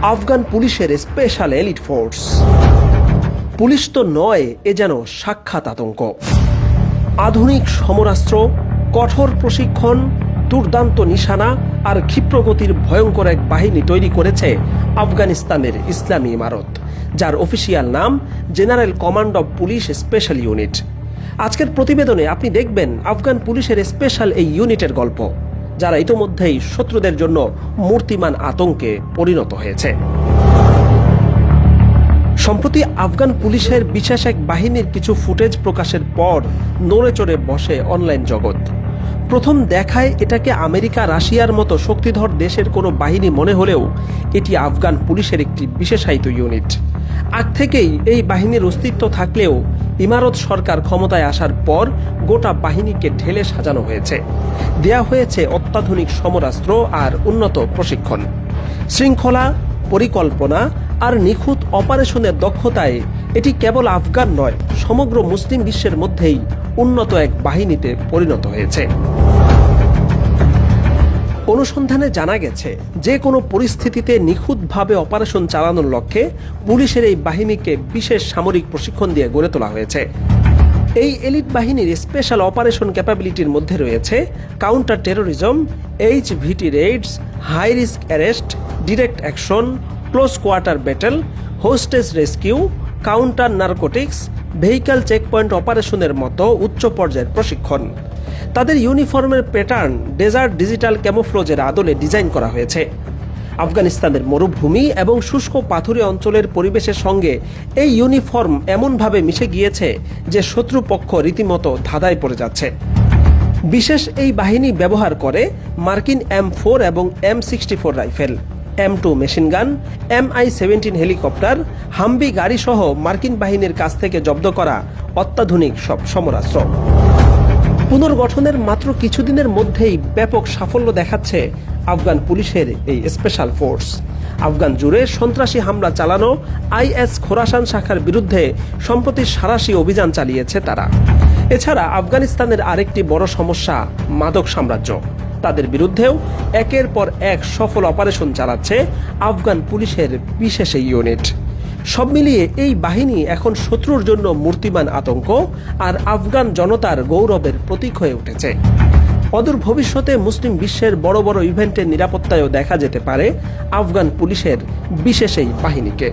আফগান পুলিশের special elite force. Police তো নয়, এ যেন সাক্ষাৎ আতঙ্ক। আধুনিক সমরাস্ত্র, কঠোর প্রশিক্ষণ, দুর্দান্ত নিশানা আর ক্ষিপ্রগতির ভয়ঙ্কর এক বাহিনী তৈরি করেছে আফগানিস্তানের ইসলামী ইমারত, যার অফিসিয়াল নাম general command of police special unit. আজকের প্রতিবেদনে আপনি দেখবেন আফগান পুলিশের স্পেশাল এই ইউনিটের গল্প, যারা ইতোমধ্যেই শত্রুদের জন্য মূর্তিমান আতঙ্কে পরিণত হয়েছে। সম্প্রতি আফগান পুলিশের বিশেষ এক বাহিনীর কিছু ফুটেজ প্রকাশের পর নড়ে চড়ে বসে অনলাইন জগৎ। প্রথম দেখায় এটাকে আমেরিকা, রাশিয়ার মতো শক্তিধর দেশের কোনো বাহিনী মনে হলেও এটি আফগান পুলিশের একটি বিশেষায়িত ইউনিট। আগ থেকেই এই বাহিনীর অস্তিত্ব থাকলেও ইমারত সরকার ক্ষমতায় আসার পর গোটা বাহিনীকে ঢেলে সাজানো হয়েছে, দেয়া হয়েছে অত্যাধুনিক সমরাস্ত্র আর উন্নত প্রশিক্ষণ। শৃঙ্খলা, পরিকল্পনা আর নিখুঁত অপারেশনের দক্ষতায় এটি কেবল আফগান নয়, সমগ্র মুসলিম বিশ্বের মধ্যেই উন্নত এক বাহিনীতে পরিণত হয়েছে। অনুসন্ধানে জানা গেছে, যে কোনো পরিস্থিতিতে নিখুঁতভাবে অপারেশন চালানোর লক্ষ্যে পুলিশের এই বাহিনীকে বিশেষ সামরিক প্রশিক্ষণ দিয়ে গড়ে তোলা হয়েছে। এই এলিট বাহিনীর স্পেশাল অপারেশন ক্যাপাবিলিটির মধ্যে রয়েছে counter terrorism, HVT raids, high risk arrest, direct action, close quarter battle, hostage rescue, counter narcotics, vehicle checkpoint অপারেশনের মতো উচ্চ পর্যায়ের প্রশিক্ষণ। তাদের ইউনিফর্মের প্যাটার্ন ডেজার্ট ডিজিটাল ক্যামোফ্লোজের আদলে ডিজাইন করা হয়েছে। আফগানিস্তানের মরুভূমি এবং শুষ্ক পাথুরে অঞ্চলের পরিবেশের সঙ্গে এই ইউনিফর্ম এমনভাবে মিশে গিয়েছে যে শত্রুপক্ষ রীতিমতো ধাঁধায় পড়ে যাচ্ছে। বিশেষ এই বাহিনী ব্যবহার করে মার্কিন M4 এবং M64 rifle, M2 machine gun, MI-17 helicopter, হাম্বি গাড়ি সহ মার্কিন বাহিনীর কাছ থেকে জব্দ করা অত্যাধুনিক সব সমরাস্ত্র। পুনর্গঠনের মাত্র কিছুদিনের মধ্যেই ব্যাপক সাফল্য দেখাচ্ছে আফগান পুলিশের এই স্পেশাল ফোর্স। আফগান জুড়ে সন্ত্রাসী হামলা চালানো IS খোরাসান শাখার বিরুদ্ধে সম্প্রতি সাঁড়াশি অভিযান চালিয়েছে তারা। এছাড়া আফগানিস্তানের আরেকটি বড় সমস্যা মাদক সাম্রাজ্য। তাদের বিরুদ্ধেও একের পর এক সফল অপারেশন চালাচ্ছে আফগান পুলিশের বিশেষ এই ইউনিট। সব মিলিয়ে এই বাহিনী এখন শত্রুর জন্য মূর্তিমান আতঙ্ক আর আফগান জনতার গৌরবের প্রতীক হয়ে উঠেছে। অদূর ভবিষ্যতে মুসলিম বিশ্বের বড় বড় ইভেন্টের নিরাপত্তায়ও দেখা যেতে পারে আফগান পুলিশের বিশেষ এই বাহিনীকে।